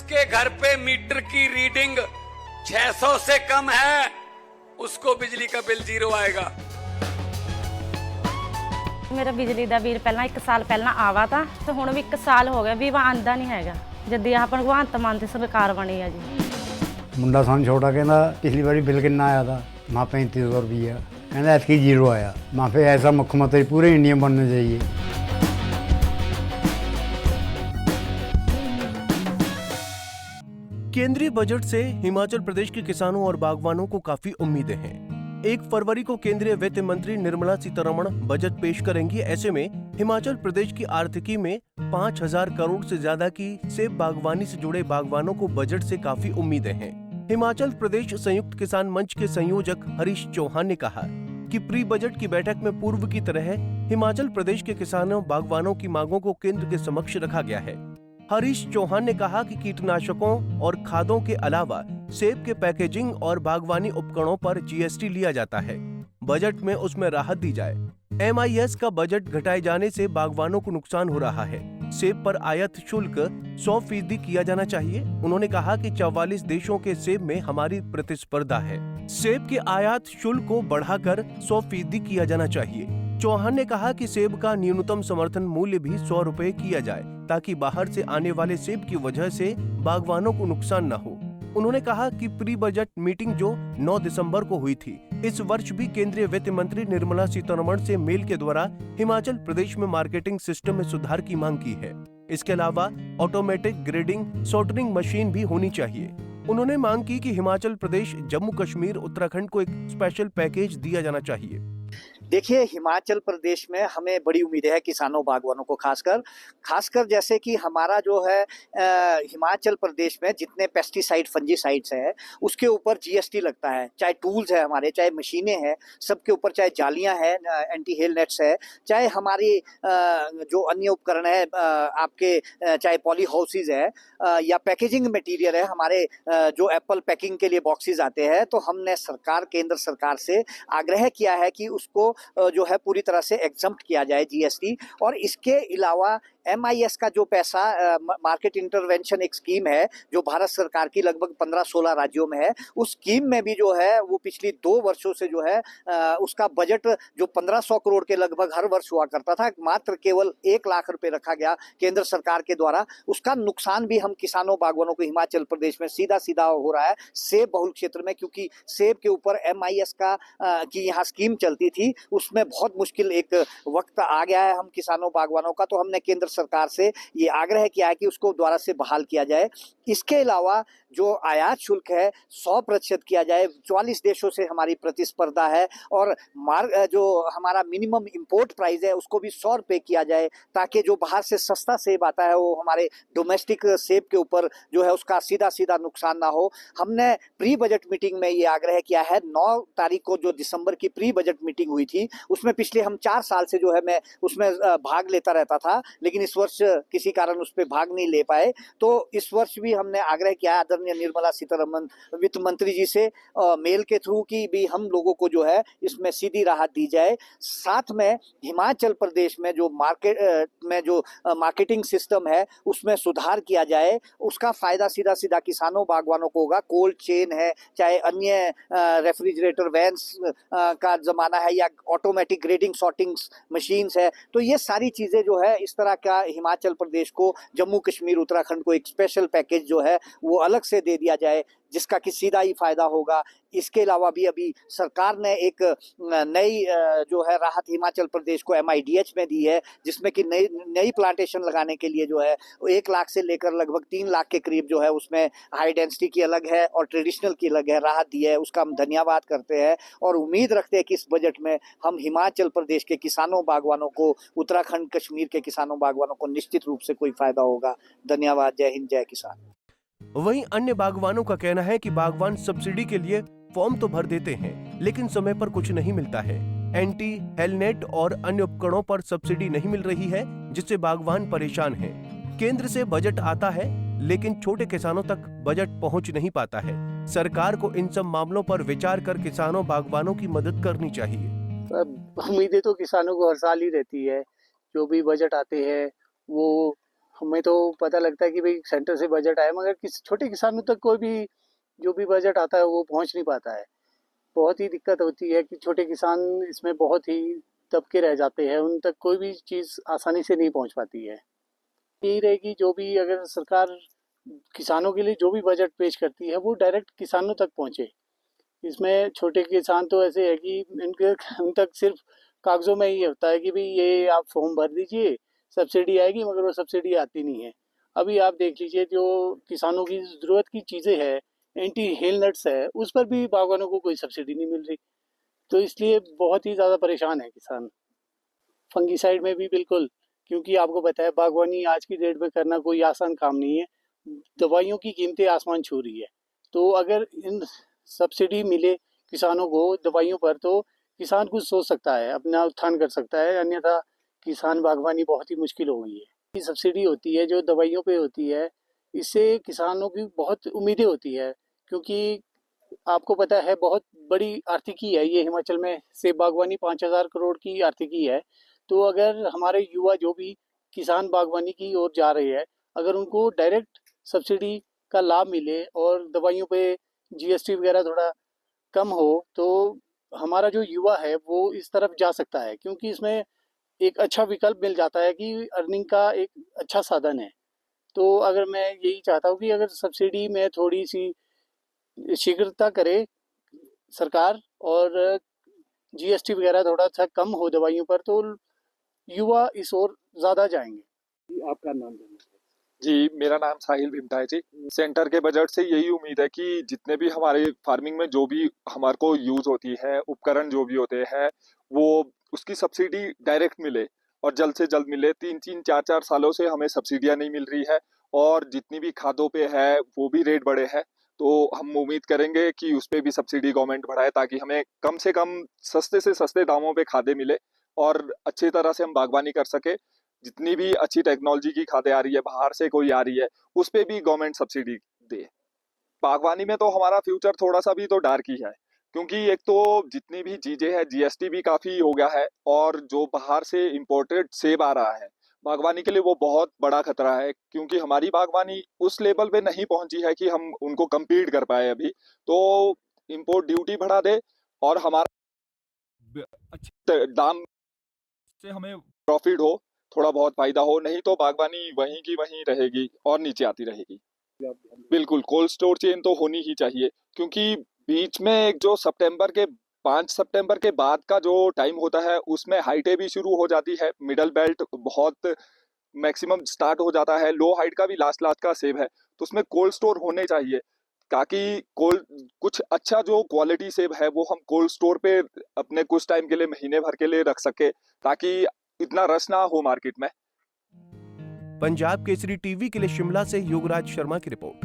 जिसके घर पे मीटर की रीडिंग 600 से कम है उसको बिजली का बिल 0 आएगा। मेरा बिजली ਦਾ ਬਿੱਲ ਪਹਿਲਾਂ 1 ਸਾਲ ਪਹਿਲਾਂ ਆਵਾ ਤਾਂ ਤੇ ਹੁਣ ਵੀ 1 ਸਾਲ ਹੋ ਗਿਆ ਵੀ ਆਂਦਾ ਨਹੀਂ ਹੈਗਾ ਜਦ ਆਹ ਭਗਵੰਤ ਮਾਨ ਦੀ ਸਰਕਾਰ ਬਣੀ ਆ ਜੀ। ਮੁੰਡਾ ਸਾਨੂੰ ਛੋਟਾ ਕਹਿੰਦਾ ਪਿਛਲੀ ਵਾਰੀ ਬਿੱਲ ਕਿੰਨਾ ਆਇਆ था माँ 3500 रुपया कहना ऐसी 0 आया। माँ फिर ऐसा मुख्यमंत्री पूरे इंडिया में बनना चाहिए। केंद्रीय बजट से हिमाचल प्रदेश के किसानों और बागवानों को काफी उम्मीदें हैं। 1 फरवरी को केंद्रीय वित्त मंत्री निर्मला सीतारमण बजट पेश करेंगी। ऐसे में हिमाचल प्रदेश की आर्थिकी में 5000 करोड़ से ज्यादा की सेब बागवानी से जुड़े बागवानों को बजट से काफी उम्मीदें हैं। हिमाचल प्रदेश संयुक्त किसान मंच के संयोजक हरीश चौहान ने कहा कि प्री बजट की बैठक में पूर्व की तरह हिमाचल प्रदेश के किसानों बागवानों की मांगों को केंद्र के समक्ष रखा गया है। हरीश चौहान ने कहा कि कीटनाशकों और खादों के अलावा सेब के पैकेजिंग और बागवानी उपकरणों पर जीएसटी लिया जाता है। बजट में उसमें राहत दी जाए। MIS का बजट घटाए जाने से बागवानों को नुकसान हो रहा है। सेब पर आयात शुल्क 100% किया जाना चाहिए। उन्होंने कहा कि 44 देशों के सेब में हमारी प्रतिस्पर्धा है। सेब के आयात शुल्क को बढ़ाकर 100% किया जाना चाहिए। चौहान ने कहा कि सेब का न्यूनतम समर्थन मूल्य भी 100 रुपए किया जाए ताकि बाहर से आने वाले सेब की वजह से बागवानों को नुकसान न हो। उन्होंने कहा कि प्री बजट मीटिंग जो 9 दिसंबर को हुई थी, इस वर्ष भी केंद्रीय वित्त मंत्री निर्मला सीतारमण से मेल के द्वारा हिमाचल प्रदेश में मार्केटिंग सिस्टम में सुधार की मांग की है। इसके अलावा ऑटोमेटिक ग्रेडिंग सॉर्टरिंग मशीन भी होनी चाहिए। उन्होंने मांग की कि हिमाचल प्रदेश, जम्मू कश्मीर, उत्तराखंड को एक स्पेशल पैकेज दिया जाना चाहिए। देखिए, हिमाचल प्रदेश में हमें बड़ी उम्मीदें है किसानों बागवानों को, खासकर जैसे कि हमारा जो है हिमाचल प्रदेश में जितने पेस्टिसाइड फंजीसाइड्स है उसके ऊपर जीएसटी लगता है। चाहे टूल्स है हमारे, चाहे मशीनें हैं, सबके ऊपर, चाहे जालियां हैं, एंटी हेल नेट्स है, चाहे हमारी जो अन्य उपकरण है आपके, चाहे पॉली हाउसेज है या पैकेजिंग मटेरियल है, हमारे जो एप्पल पैकिंग के लिए बॉक्सेस आते हैं, तो हमने केंद्र सरकार से आग्रह किया है कि उसको जो है पूरी तरह से एग्जम्प्ट किया जाए जीएसटी। और इसके अलावा MIS का जो पैसा, मार्केट इंटरवेंशन एक स्कीम है जो भारत सरकार की लगभग 15-16 राज्यों में है, उस स्कीम में भी जो है वो पिछली 2 वर्षों से जो है उसका बजट जो 1500 करोड़ के लगभग हर वर्ष हुआ करता था, मात्र केवल 1 लाख रुपए रखा गया केंद्र सरकार के द्वारा। उसका नुकसान भी हम किसानों बागवानों को हिमाचल प्रदेश में सीधा हो रहा है सेब बहुल क्षेत्र में, क्योंकि सेब के ऊपर MIS का की यहाँ स्कीम चलती थी, उसमें बहुत मुश्किल एक वक्त आ गया है हम किसानों बागवानों का। तो हमने केंद्र सरकार से ये आग्रह किया है कि उसको दोबारा से बहाल किया जाए। इसके अलावा जो आयात शुल्क है 100% किया जाए। 44 देशों से हमारी प्रतिस्पर्धा है और जो हमारा मिनिमम इंपोर्ट प्राइस है उसको भी 100 रुपए किया जाए, ताकि जो बाहर से सस्ता सेब आता है वो हमारे डोमेस्टिक सेब के ऊपर जो है उसका सीधा नुकसान ना हो। हमने प्री बजट मीटिंग में ये आग्रह किया है। 9 तारीख को जो दिसंबर की प्री बजट मीटिंग हुई थी उसमें पिछले हम 4 साल से जो है मैं उसमें भाग लेता रहता था, लेकिन इस वर्ष किसी कारण उस पर भाग नहीं ले पाए। तो इस वर्ष भी हमने आग्रह किया आदरणीय निर्मला सीतारमण वित्त मंत्री जी से मेल के थ्रू कि भी हम लोगों को जो है इसमें सीधी राहत दी जाए। साथ में हिमाचल प्रदेश में जो मार्केटिंग सिस्टम है उसमें सुधार किया जाए, उसका फायदा सीधा किसानों बागवानों को होगा। कोल्ड चेन है, चाहे अन्य रेफ्रिजरेटर वैन्स का जमाना है या ऑटोमेटिक ग्रेडिंग सॉर्टिंग मशीन्स है, तो ये सारी चीजें जो है इस तरह का हिमाचल प्रदेश को, जम्मू कश्मीर, उत्तराखंड को एक स्पेशल पैकेज जो है वो अलग से दे दिया जाए जिसका कि सीधा ही फायदा होगा। इसके अलावा भी अभी सरकार ने एक नई जो है राहत हिमाचल प्रदेश को MIDH में दी है, जिसमें कि नई प्लांटेशन लगाने के लिए जो है 1 लाख से लेकर लगभग 3 लाख के करीब जो है उसमें हाई डेंसिटी की अलग है और ट्रेडिशनल की अलग है, राहत दी है। उसका हम धन्यवाद करते हैं और उम्मीद रखते हैं कि इस बजट में हम हिमाचल प्रदेश के किसानों बागवानों को, उत्तराखंड कश्मीर के किसानों बागवानों को निश्चित रूप से कोई फायदा होगा। धन्यवाद। जय हिंद, जय किसान। वहीं अन्य बागवानों का कहना है कि बागवान सब्सिडी के लिए फॉर्म तो भर देते हैं, लेकिन समय पर कुछ नहीं मिलता है। एंटी हेलनेट और अन्य उपकरणों पर सब्सिडी नहीं मिल रही है, जिससे बागवान परेशान हैं। केंद्र से बजट आता है, लेकिन छोटे किसानों तक बजट पहुंच नहीं पाता है। सरकार को इन सब मामलों पर विचार कर किसानों बागवानों की मदद करनी चाहिए। उम्मीदें तो किसानों को हर साल ही रहती है। जो भी बजट आते हैं वो हमें तो पता लगता है कि भाई सेंटर से बजट आया, मगर छोटे किसानों तक कोई भी जो भी बजट आता है वो पहुंच नहीं पाता है। बहुत ही दिक्कत होती है कि छोटे किसान इसमें बहुत ही दबके रह जाते हैं, उन तक कोई भी चीज़ आसानी से नहीं पहुंच पाती है। यही रहेगी, जो भी अगर सरकार किसानों के लिए जो भी बजट पेश करती है वो डायरेक्ट किसानों तक पहुंचे। इसमें छोटे किसान तो ऐसे है कि उन तक सिर्फ कागज़ों में ही होता है कि भाई ये आप फॉर्म भर दीजिए, सब्सिडी आएगी, मगर वो सब्सिडी आती नहीं है। अभी आप देख लीजिए, जो किसानों की ज़रूरत की चीज़ें हैं, एंटी हेल नट्स है, उस पर भी बागवानों को कोई सब्सिडी नहीं मिल रही। तो इसलिए बहुत ही ज़्यादा परेशान है किसान। फंगीसाइड में भी बिल्कुल, क्योंकि आपको पता है बागवानी आज की डेट में करना कोई आसान काम नहीं है। दवाइयों की कीमतें आसमान छू रही है, तो अगर इन सब्सिडी मिले किसानों को दवाइयों पर, तो किसान कुछ सोच सकता है, अपना उत्थान कर सकता है, अन्यथा किसान बागवानी बहुत ही मुश्किल हो गई है। ये सब्सिडी होती है जो दवाइयों पे होती है, इससे किसानों की बहुत उम्मीदें होती है, क्योंकि आपको पता है बहुत बड़ी आर्थिकी है ये। हिमाचल में सेब बागवानी 5,000 करोड़ की आर्थिकी है। तो अगर हमारे युवा जो भी किसान बागवानी की ओर जा रहे हैं, अगर उनको डायरेक्ट सब्सिडी का लाभ मिले और दवाइयों पे जीएसटी वगैरह थोड़ा कम हो, तो हमारा जो युवा है वो इस तरफ जा सकता है, क्योंकि इसमें एक अच्छा विकल्प मिल जाता है कि अर्निंग का एक अच्छा साधन है। तो अगर मैं यही चाहता हूँ कि अगर सब्सिडी में थोड़ी सी शीघ्रता करे सरकार, और जीएसटी वगैरह थोड़ा सा कम हो दवाइयों पर, तो युवा इस ओर ज़्यादा जाएंगे। आपका नाम जानना जी, मेरा नाम साहिल भिमटा है जी। सेंटर के बजट से यही उम्मीद है कि जितने भी हमारे फार्मिंग में जो भी हमारे को यूज होती है, उपकरण जो भी होते हैं, वो उसकी सब्सिडी डायरेक्ट मिले और जल्द से जल्द मिले। 3-3, 4-4 सालों से हमें सब्सिडियां नहीं मिल रही है और जितनी भी खादों पे है वो भी रेट बढ़े हैं। तो हम उम्मीद करेंगे कि उस पे भी सब्सिडी गवर्नमेंट बढ़ाए, ताकि हमें कम से कम सस्ते से सस्ते दामों पे खादें मिले और अच्छी तरह से हम बागवानी कर सके। जितनी भी अच्छी टेक्नोलॉजी की खादें आ रही है, बाहर से कोई आ रही है, उस पे भी गवर्नमेंट सब्सिडी दे। बागवानी में तो हमारा फ्यूचर थोड़ा सा भी तो डार्क ही है, क्योंकि एक तो जितनी भी चीजें हैं, जीएसटी भी काफी हो गया है और जो बाहर से इंपोर्टेड सेब आ रहा है, बागवानी के लिए वो बहुत बड़ा खतरा है, क्योंकि हमारी बागवानी उस लेवल पे नहीं पहुंची है कि हम उनको compete कर पाए अभी। तो इंपोर्ट ड्यूटी बढ़ा दे और हमारा अच्छे दाम से हमें प्रॉफिट हो, थोड़ा बहुत फायदा हो, नहीं तो बागवानी वहीं की वहीं रहेगी और नीचे आती रहेगी। बिल्कुल, कोल्ड स्टोर चेन तो होनी ही चाहिए, क्योंकि बीच में एक जो 5 सितंबर के बाद का जो टाइम होता है, उसमें हाइटें भी शुरू हो जाती है। मिडल बेल्ट बहुत मैक्सिमम स्टार्ट हो जाता है, लो हाइट का भी लास्ट का सेब है, तो उसमें कोल्ड स्टोर होने चाहिए, ताकि कोल्ड कुछ अच्छा जो क्वालिटी सेब है वो हम कोल्ड स्टोर पे अपने कुछ टाइम के लिए, महीने भर के लिए रख सके, ताकि इतना रश ना हो मार्केट में। पंजाब केसरी टीवी के लिए शिमला से योगराज शर्मा की रिपोर्ट।